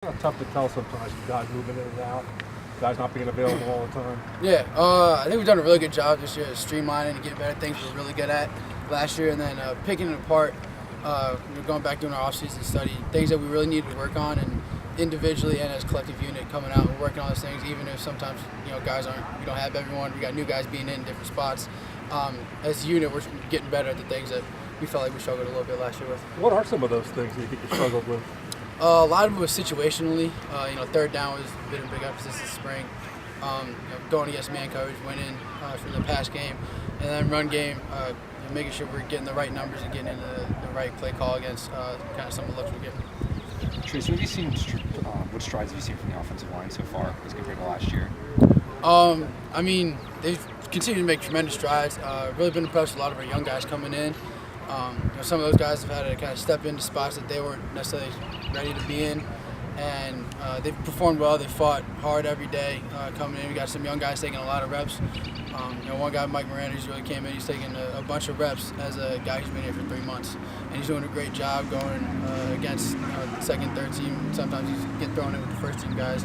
It's tough to tell sometimes with guys moving in and out, guys not being available all the time. Yeah, I think we've done a really good job this year of streamlining and getting better things we were really good at last year, and then picking it apart, going back doing our offseason study, things that we really needed to work on, and individually and as a collective unit coming out and working on those things, even if sometimes guys we don't have everyone, we got new guys being in different spots. As a unit, we're getting better at the things that we felt like we struggled a little bit last year with. What are some of those things that you think you struggled with? A lot of it was situationally. Third down was a bit of a big emphasis this spring. Going against man coverage, winning from the pass game, and then run game, making sure we're getting the right numbers and getting into the right play call against kind of some of the looks we're getting. Trace, what have you seen? What strides have you seen from the offensive line so far as compared to last year? They've continued to make tremendous strides. Really been impressed with a lot of our young guys coming in. Some of those guys have had to kind of step into spots that they weren't necessarily ready to be in, and they've performed well. They fought hard every day coming in. We got some young guys taking a lot of reps. One guy, Mike Miranda, who's really came in. He's taking a bunch of reps as a guy who's been here for 3 months, and he's doing a great job going against second, third team. Sometimes he's getting thrown in with the first team guys,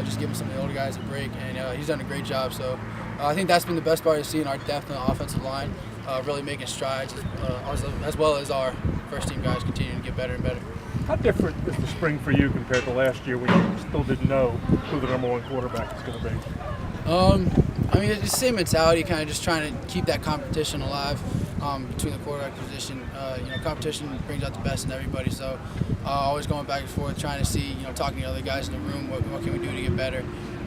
just giving some of the older guys a break, and he's done a great job. So I think that's been the best part of seeing our depth on the offensive line. Really making strides, as well as our first-team guys continuing to get better and better. How different is the spring for you compared to last year when you still didn't know who the #1 quarterback was going to be? It's the same mentality, kind of just trying to keep that competition alive between the quarterback position. Competition brings out the best in everybody, so always going back and forth, trying to see, talking to other guys in the room, what can we do to get better.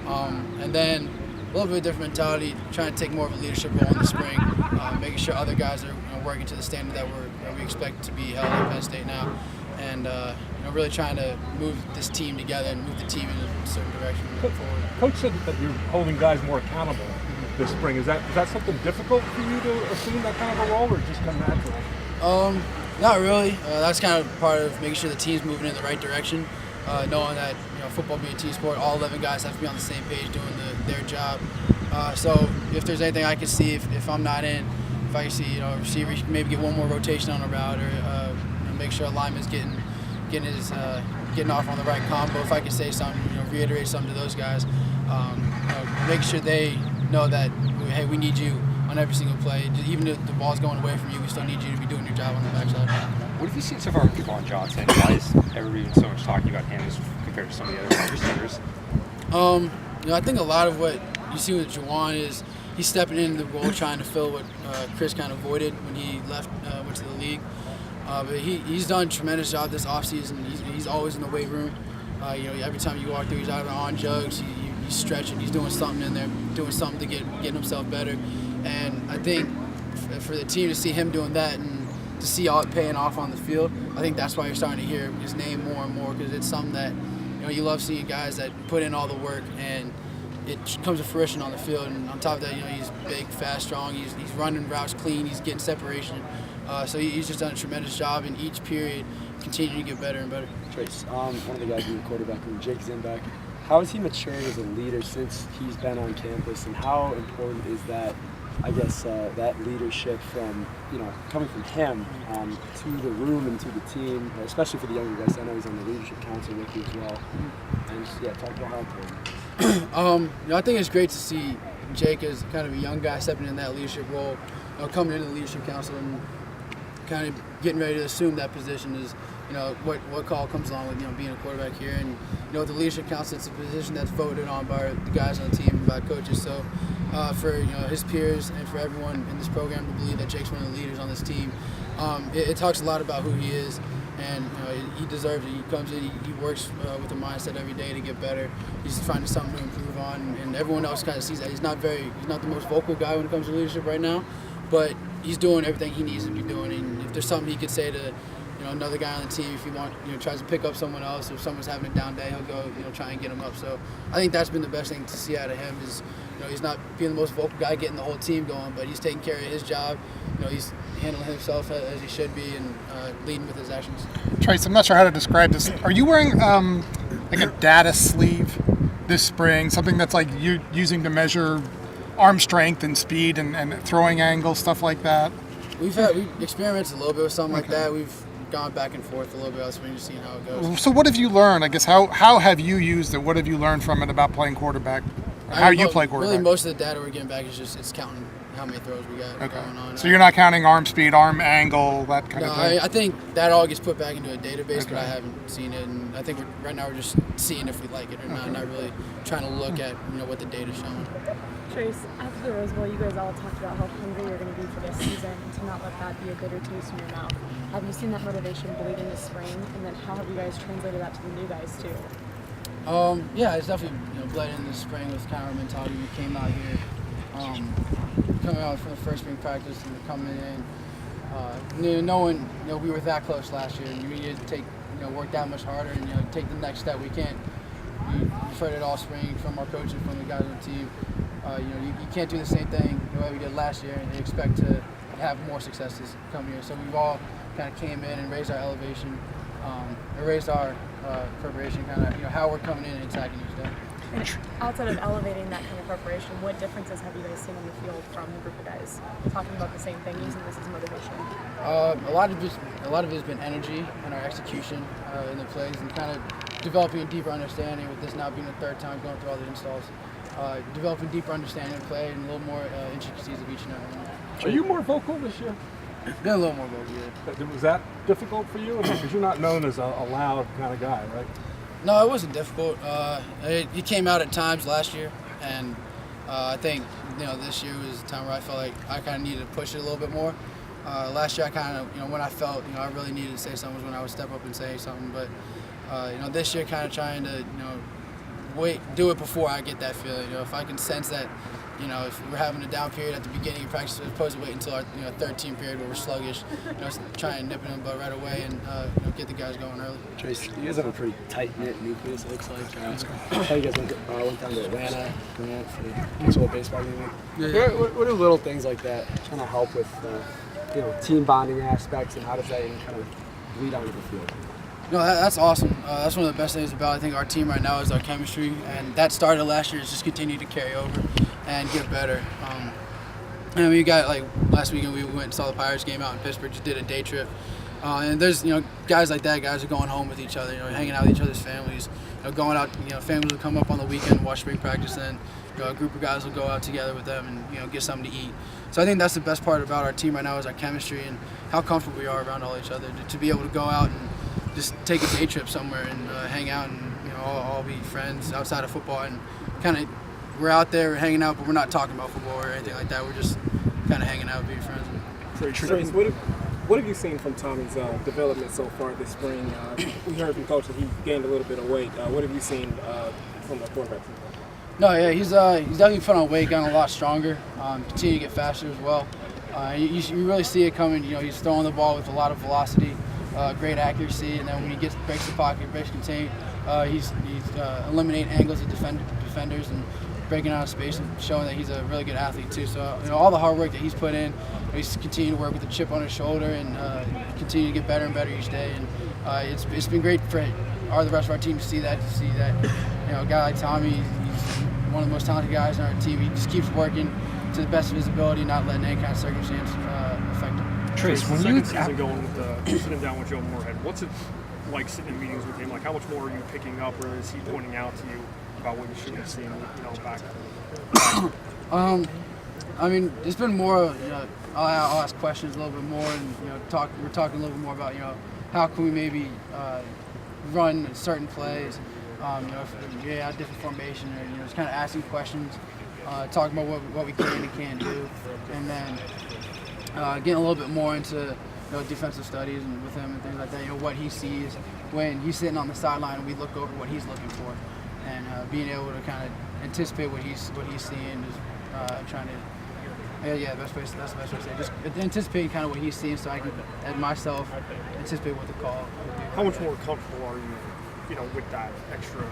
And then a little bit of different mentality, trying to take more of a leadership role in the spring, making sure other guys are working to the standard that we expect to be held at Penn State now, and really trying to move this team together and move the team in a certain direction moving forward. Coach said that you're holding guys more accountable this spring. Is that something difficult for you to assume that kind of a role, or just come natural? Not really. That's kind of part of making sure the team's moving in the right direction. Knowing that football being a team sport, all 11 guys have to be on the same page doing their job. So if there's anything I can see, if I'm not in, if I can see a receiver maybe get one more rotation on a route, or make sure a lineman's getting off on the right combo. If I can say something, reiterate something to those guys, make sure they know that, hey, we need you on every single play. Even if the ball's going away from you, we still need you to be doing your job on the backside. What have you seen so far with Juwan Johnson? Why is everybody been so much talking about him as compared to some of the other wide receivers? I think a lot of what you see with Juwan is he's stepping into the role, trying to fill what Chris kind of voided when he left, went to the league. But he's done a tremendous job this offseason. He's always in the weight room. Every time you walk through, he's either on jugs, he's stretching, he's doing something in there, doing something to get himself better. And I think for the team to see him doing that and to see all it paying off on the field, I think that's why you're starting to hear his name more and more, because it's something that you love seeing guys that put in all the work and it comes to fruition on the field. And on top of that, he's big, fast, strong. He's running routes clean. He's getting separation. So he's just done a tremendous job in each period, continuing to get better and better. Trace, one of the guys in the quarterback room, Jake Zimbeck, how has he matured as a leader since he's been on campus, and how important is that, that leadership from, coming from him to the room and to the team, especially for the younger guys? I know he's on the leadership council with you as well. And talk about how important. I think it's great to see Jake as kind of a young guy stepping in that leadership role, coming into the leadership council and kind of getting ready to assume that position is, what call comes along with, being a quarterback here. And, the leadership council, it's a position that's voted on by the guys on the team and by coaches. So for, his peers and for everyone in this program to believe that Jake's one of the leaders on this team, it talks a lot about who he is. And he deserves it. He comes in, he works with a mindset every day to get better. He's finding something to improve on, and everyone else kind of sees that. He's not the most vocal guy when it comes to leadership right now, but he's doing everything he needs to be doing. And if there's something he could say to another guy on the team, if he tries to pick up someone else, or if someone's having a down day, he'll go try and get him up. So I think that's been the best thing to see out of him is he's not being the most vocal guy getting the whole team going, but he's taking care of his job. He's handling himself as he should be and leading with his actions. Trace, I'm not sure how to describe this. Are you wearing like a data sleeve this spring, something that's like you using to measure arm strength and speed and throwing angles, stuff like that? We've experimented a little bit with something like that. We've gone back and forth a little bit. So we're just seeing how it goes. So what have you learned? I guess how have you used it? What have you learned from it about playing quarterback? How you play quarterback? Really, most of the data we're getting back is just it's counting how many throws we got going on. So you're not counting arm speed, arm angle, that kind of thing? I think that all gets put back into a database, but I haven't seen it. And I think right now we're just seeing if we like it or not, not really trying to look at what the data's showing. Trace, after the Rose Bowl, you guys all talked about how hungry you're going to be for this season and to not let that be a bitter taste in your mouth. Have you seen that motivation bleed into spring? And then how have you guys translated that to the new guys too? Yeah, it's definitely bled in the spring with kind of our mentality. We came out here, coming out from the first spring practice and coming in, knowing we were that close last year, and we needed to take work that much harder and take the next step. We've heard it all spring from our coaches, from the guys on the team. You can't do the same thing the way we did last year and expect to have more success this coming year. So we've all kind of came in and raised our elevation, raised our preparation, kind of how we're coming in and attacking each day. And outside of elevating that kind of preparation, what differences have you guys seen on the field from the group of guys talking about the same thing, using this as motivation? A lot of it has been energy and our execution in the plays, and kind of developing a deeper understanding with this now being the third time going through all the installs. Developing deeper understanding of play and a little more intricacies of each and every one. Are you more vocal this year? Been a little more vocal, yeah. Was that difficult for you? Because you're not known as a loud kind of guy, right? No, it wasn't difficult. It came out at times last year, and I think this year was a time where I felt like I kind of needed to push it a little bit more. Last year, I kind of when I felt I really needed to say something was when I would step up and say something. But this year, kind of trying to do it before I get that feeling. If I can sense that, if we're having a down period at the beginning of practice, as opposed to wait until our third team period where we're sluggish, try and nip it in the butt right away and get the guys going early. Trace, you guys have a pretty tight-knit nucleus, it looks like. How you guys went down to Atlanta for the actual baseball game? Yeah. What are little things like that trying to help with team bonding aspects, and how does that kind of bleed onto the field? No, that's awesome. That's one of the best things about I think our team right now is our chemistry, and that started last year. It's just continued to carry over and get better. And we got last weekend we went and saw the Pirates game out in Pittsburgh. Just did a day trip, and there's guys like that. Guys are going home with each other, hanging out with each other's families, going out. Families will come up on the weekend and watch spring practice, and a group of guys will go out together with them and get something to eat. So I think that's the best part about our team right now is our chemistry and how comfortable we are around all each other. To be able to go out and just take a day trip somewhere and hang out and all be friends outside of football, and kind of we're out there we're hanging out, but we're not talking about football or anything like that. We're just kind of hanging out, being friends. Trace, what have you seen from Tommy's development so far this spring? We heard from Coach that he gained a little bit of weight. What have you seen from the quarterback? No, yeah, he's definitely put on weight, gotten a lot stronger, continue to get faster as well. You really see it coming. He's throwing the ball with a lot of velocity. Great accuracy, and then when he breaks the pocket, breaks contain, he's eliminating angles of defenders and breaking out of space and showing that he's a really good athlete too. So all the hard work that he's put in, he's continuing to work with a chip on his shoulder and continue to get better and better each day. And it's been great for the rest of our team to see that. A guy like Tommy, he's one of the most talented guys on our team. He just keeps working to the best of his ability, not letting any kind of circumstance affect him. Trace, when second you season going with sitting down with Joe Moorhead, what's it like sitting in meetings with him? Like, how much more are you picking up, or is he pointing out to you about what you should have seen, back? I mean, it's been more. I'll ask questions a little bit more, and we're talking a little bit more about how can we maybe run certain plays, if we have different formation, or just kind of asking questions, talking about what we can and can't do, and then. Getting a little bit more into defensive studies and with him and things like that. What he sees when he's sitting on the sideline, and we look over what he's looking for, and being able to kind of anticipate what he's seeing, just trying to. Yeah, that's the best way to say it. Just anticipating kind of what he's seeing, so I can, and myself, anticipate what the call would be. How much more comfortable are you, with that extra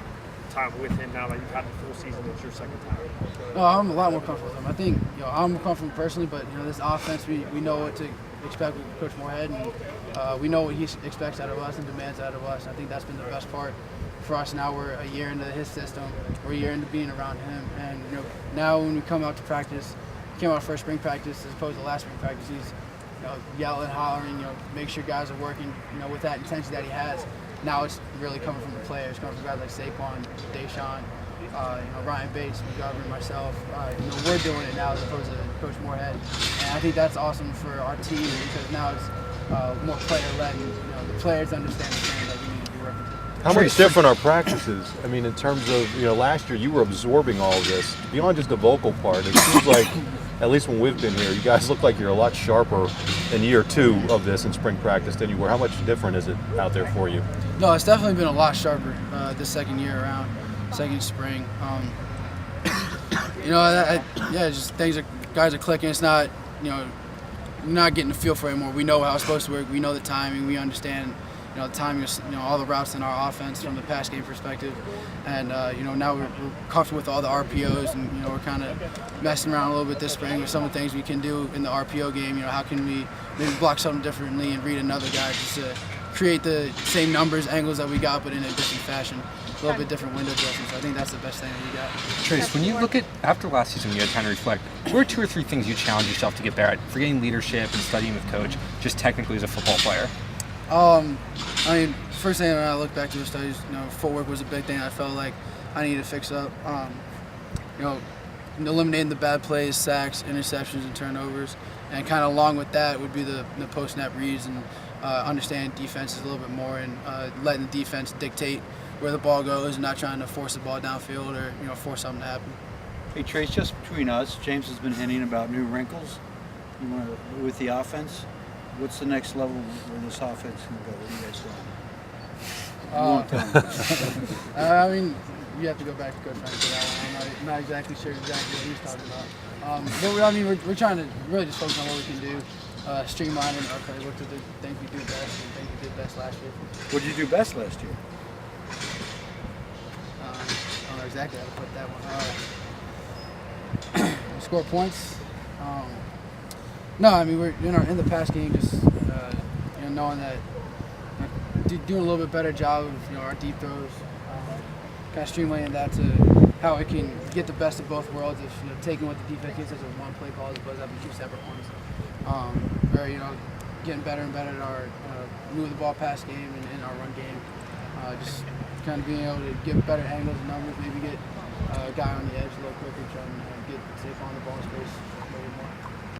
time with him now that you've had the full season? It's your second time. No, I'm a lot more comfortable with him. I think I'm comfortable personally, but this offense, we know what to expect with Coach Moorhead, and we know what he expects out of us and demands out of us. I think that's been the best part for us. Now we're a year into his system, we're a year into being around him, and now when we come out to practice, came out first spring practice as opposed to last spring practice, yelling, hollering, make sure guys are working, with that intensity that he has. Now it's really coming from the players, coming from guys like Saquon, Deshaun, Ryan Bates, McGovern, myself. We're doing it now as opposed to Coach Moorhead, and I think that's awesome for our team because now it's more player-led, and the players understand the thing that we need to be working to. How much different are practices? I mean, in terms of, last year you were absorbing all of this. Beyond just the vocal part, it seems like, at least when we've been here, you guys look like you're a lot sharper in year 2 of this in spring practice than you were. How much different is it out there for you? No, it's definitely been a lot sharper this second year around, second spring. Just guys are clicking. It's not, not getting the feel for it anymore. We know how it's supposed to work. We know the timing. We understand, the timing, all the routes in our offense from the pass game perspective. And, now we're comfortable with all the RPOs and, we're kind of messing around a little bit this spring with some of the things we can do in the RPO game. How can we maybe block something differently and read another guy just to create the same numbers, angles that we got, but in a different fashion. A little bit different window dressing, so I think that's the best thing that we got. Trace, when you look at, after last season, you had time to reflect, what are 2 or 3 things you challenge yourself to get better at, forgetting leadership and studying with coach, just technically as a football player? First thing when I look back to the studies, footwork was a big thing I felt like I needed to fix up. Eliminating the bad plays, sacks, interceptions, and turnovers. And kind of along with that would be the post-snap reads and understanding defenses a little bit more and letting the defense dictate where the ball goes and not trying to force the ball downfield or force something to happen. Hey Trace, just between us, James has been hinting about new wrinkles with the offense. What's the next level where this offense can go? What do you guys think? You have to go back to Coach Frank for that one. I'm not exactly sure exactly what he's talking about. We're trying to really just focus on what we can do, streamlining our playbook to the things we do best and things we did best last year. What did you do best last year? I don't know exactly how to put that one. Score points. We're in the pass game, just knowing that doing a little bit better job of our deep throws, kind of streamlining that to how it can get the best of both worlds. If taking what the defense gives us as one play call as opposed to having 2 separate ones, or getting better and better at our move the ball pass game and our run game. Just kind of being able to get better angles and numbers, maybe get a guy on the edge a little quicker, trying to get safe on the ball space.